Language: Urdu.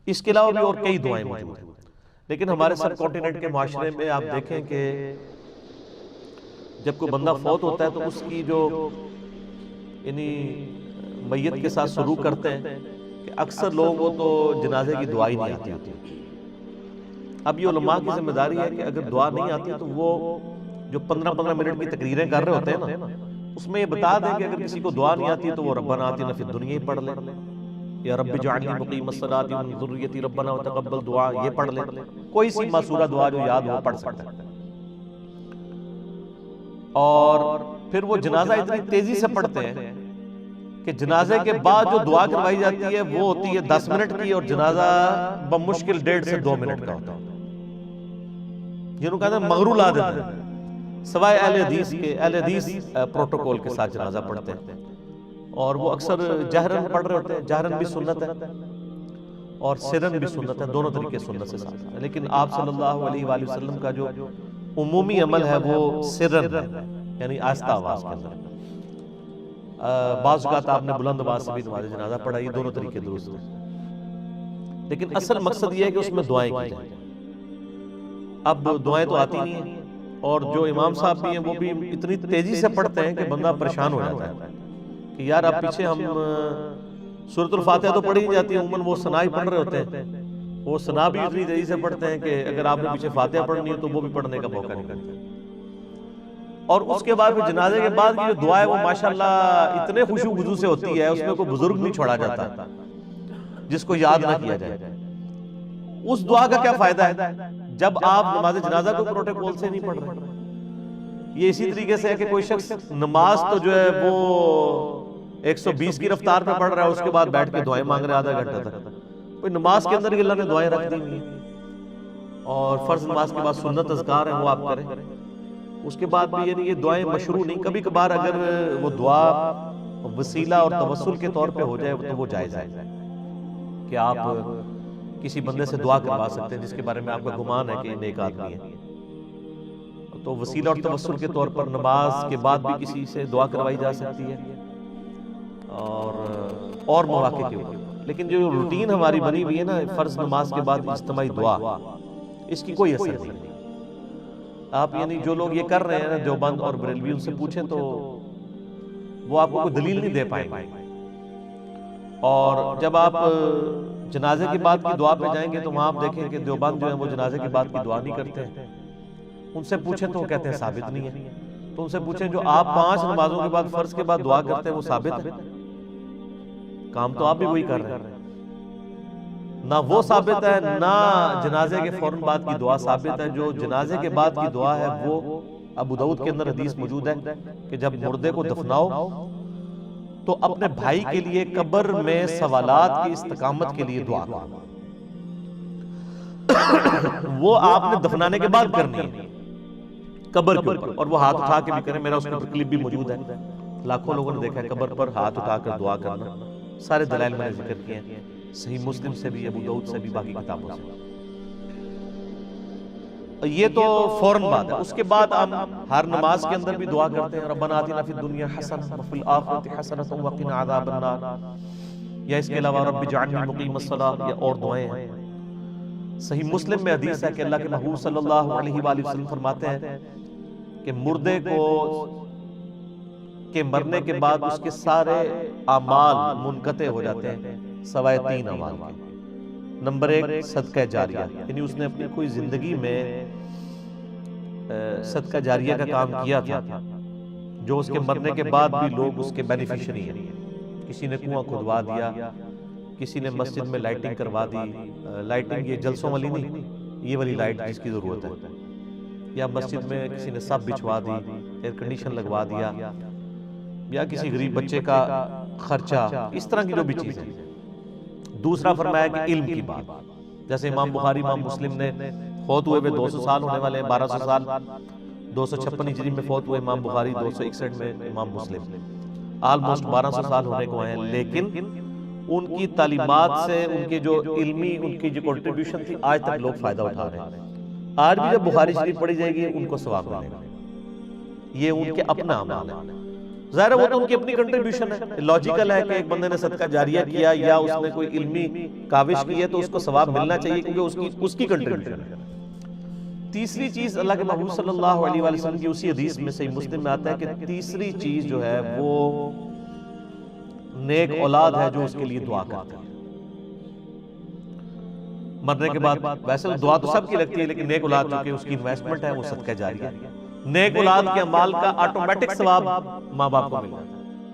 اس کے علاوہ بھی اور کئی دعائیں موجود ہیں، لیکن ہمارے سب کانٹیننٹ کے معاشرے میں آپ دیکھیں کہ جب کوئی بندہ فوت ہوتا ہے تو اس کی جو یعنی میت کے ساتھ سلوک کرتے ہیں کہ اکثر لوگوں کو تو جنازے کی دعا ہی نہیں آتی ہوتی۔ اب یہ علماء کی ذمہ داری ہے کہ اگر دعا نہیں آتی تو وہ جو 15 منٹ کی تقریریں کر رہے ہوتے ہیں نا، اس میں یہ بتا دیں کہ اگر کسی کو دعا نہیں آتی تو وہ ربنا آتنا فی الدنیا ہی پڑھ لے، یا رب اجعلنی مقیم الصلاۃ ومن ذریتی ربنا وتقبل دعا یہ پڑھ لے، کوئی سی معصورہ دعا جو یاد ہو پڑھ سکتا ہے۔ اور پھر وہ جنازہ اتنی تیزی سے پڑھتے ہیں کہ جنازے کے بعد جو دعا کروائی جاتی ہے وہ ہوتی ہے 10 منٹ کی، اور جنازہ بمشکل 1.5 سے 2 منٹ کا ہوتا ہے، جنہوں کہتے ہیں مغرول عادت ہے، سوائے اہل حدیث پروٹوکول کے ساتھ جنازہ پڑھتے ہیں، اور وہ اکثر جہرن پڑھ رہے ہوتے ہیں۔ جہرن بھی سنت ہے اور سرن بھی سنت ہے، دونوں طریقے سنت سے ساتھ ہے، لیکن آپ صلی اللہ علیہ وآلہ وسلم کا جو عمومی عمل ہے وہ سرن ہے، یعنی آہستہ آواز کے اندر۔ بعض اوقات آپ نے بلند آواز سے بھی نماز جنازہ پڑھا، یہ دونوں طریقے درست ہیں، لیکن اصل مقصد یہ ہے کہ اس میں دعائیں کی جائیں۔ اب دعائیں تو آتی نہیں ہیں، اور جو امام صاحب بھی ہیں وہ بھی اتنی تیزی سے پڑھتے ہیں کہ بندہ پریشان ہو جاتا ہے کہ یار اب پیچھے ہم سورۃ الفاتحہ تو پڑھی نہیں جاتی، عموماً وہ ثنا ہی پڑھ رہے ہوتے ہیں، وہ ثنا بھی اتنی تیزی سے پڑھتے ہیں کہ اگر آپ نے پیچھے فاتحہ پڑھنی ہے تو وہ بھی پڑھنے کا موقع نہیں کرتے۔ اور اس کے بعد پھر جنازے کے بعد کی جو دعا ہے وہ ماشاءاللہ اتنے خوشو خضو سے ہوتی ہے، اس میں کوئی بزرگ نہیں چھوڑا جاتا جس کو یاد نہ کیا جائے۔ اس دعا کا کیا فائدہ ہے جب آپ نماز جنازہ کو پروٹوکول سے نہیں پڑھ رہے؟ یہ اسی طریقے سے ہے کہ کوئی شخص نماز تو جو ہے وہ 120 کی رفتار پہ پڑھ رہا ہے، اس کے بعد بیٹھ کے دعائیں مانگ رہے آدھا گھنٹہ تک۔ کوئی نماز کے اندر ہی اللہ نے دعائیں رکھ دی ہوئی ہیں، اور فرض نماز کے بعد سنت اذکار ہیں وہ آپ کریں، اس کے بعد بھی یعنی یہ دعائیں مشروع نہیں۔ کبھی کبھار اگر وہ دعا وسیلہ اور توسل کے طور پہ ہو جائے تو وہ جائز ہے کہ آپ کسی بندے سے دعا کروا سکتے ہیں جس کے بارے میں آپ کا گمان ہے کہ یہ نیک آدمی ہے، تو وسیلہ اور توسل کے طور پر نماز کے بعد بھی کسی سے دعا کروائی جا سکتی ہے اور مواقع کے اوپر۔ لیکن جو روٹین ہماری بنی ہوئی ہے نا فرض نماز کے بعد اجتماعی دعا، اس کی کوئی اثر نہیں۔ آپ یعنی جو لوگ یہ کر رہے ہیں نا دیوبند اور بریلوی، ان سے پوچھیں تو وہ آپ کو کوئی دلیل نہیں دے پائیں گے۔ اور جب آپ جنازے کے بعد کی دعا پہ جائیں گے تو وہاں آپ دیکھیں کہ دیوبند جو ہیں وہ جنازے کے بعد کی دعا نہیں کرتے ہیں، ان سے پوچھیں تو وہ کہتے ہیں ثابت نہیں ہے۔ تو ان سے پوچھیں جو آپ 5 نمازوں کے بعد فرض کے بعد دعا کرتے ہیں وہ ثابت ہے؟ کام تو آپ بھی وہی کر رہے ہیں، نہ وہ ثابت ہے نہ جنازے کے فوراً بعد کی دعا ثابت ہے۔ جو جنازے کے بعد کی دعا ہے وہ ابو داؤد کے اندر حدیث موجود ہے کہ جب مردے کو دفناؤ تو اپنے بھائی کے لیے قبر میں سوالات کی استقامت کے لیے دعا کرو۔ وہ آپ نے دفنانے کے بعد کرنی ہے قبر کے اوپر، اور وہ ہاتھ اٹھا کے بھی کریں، میرا اس پر کلپ بھی موجود ہے، لاکھوں لوگوں نے دیکھا ہے قبر پر ہاتھ اٹھا کر دعا کرنا۔ سارے دلائل میں نے ذکر کیے ہیں، صحیح مسلم سے بھی، ابو داؤد سے بھی، باقی کتابوں سے۔ یہ تو فوراً بات ہے۔ اس کے بعد ہم ہر نماز کے اندر بھی دعا کرتے ہیں ربنا آتنا فی الدنیا حسنہ وفی الآخرۃ حسنۃ وقنا عذاب النار، یا اس کے علاوہ رب اجعلنی مقیم الصلاۃ، یا اور دعائیں ہیں۔ صحیح مسلم میں حدیث ہے کہ اللہ کے محبوب صلی اللہ علیہ وآلہ وسلم فرماتے ہیں کہ مردے کو کے مرنے کے بعد اس کے سارے اعمال منقطع ہو جاتے ہیں سوائے 3 اعمال کے۔ نمبر 1 صدقہ جاریہ، یعنی اس نے اپنی کوئی زندگی میں صدقہ جاریہ کا کام کیا تھا جو اس کے مرنے کے بعد بھی لوگ اس کے بینیفیشری ہیں۔ کسی نے کنواں کھدوا دیا، کسی نے مسجد میں لائٹنگ کروا دی، لائٹنگ یہ جلسوں والی نہیں، یہ والی لائٹ جس کی ضرورت ہے، یا مسجد میں کسی نے سب بچھوا دی، ایئر کنڈیشن لگوا دیا، یا کسی غریب بچے کا خرچہ، اس طرح کی جو بھی چیزیں۔ دوسرا فرمایا کہ علم کی بات، جیسے امام بخاری امام مسلم نے فوت ہوئے 200 سال ہونے والے ہیں، 1200 سال، 256 ہجری میں فوت ہوئے امام بخاری، 261 میں امام مسلم، آلموسٹ 1200 سال ہونے کو آئے ہیں، لیکن ان کی تعلیمات سے ان کی جو علمی ان کی جو کنٹریبیوشن تھی آج تک لوگ فائدہ اٹھا رہے ہیں۔ آج بھی جب بخاری شریف پڑھی جائے گی ان کو ثواب ملے گا، یہ ان کے اپنا عمل ہے۔ ظاہر ہے وہ تو ان کی اپنی کنٹریبیوشن ہے، لاجیکل ہے کہ ایک بندے نے صدقہ جاریہ کیا یا اس نے کوئی علمی کاوش کی ہے تو اس کو ثواب ملنا چاہیے کیونکہ اس کی کنٹریبیوشن ہے۔ تیسری چیز اللہ کے محبوب صلی اللہ علیہ وآلہ وسلم کی اسی حدیث میں صحیح مسلم میں آتا ہے کہ تیسری چیز جو ہے وہ نیک اولاد ہے جو اس کے لیے دعا کرتا ہے مرنے کے بعد۔ ویسے دعا تو سب کی لگتی ہے لیکن نیک اولاد چونکہ اس کی انویسٹمنٹ ہے وہ صدقہ جاریہ ہے، نیک اولاد کے اعمال کا آٹومیٹک ثواب ماں باپ کو ملتا ہے۔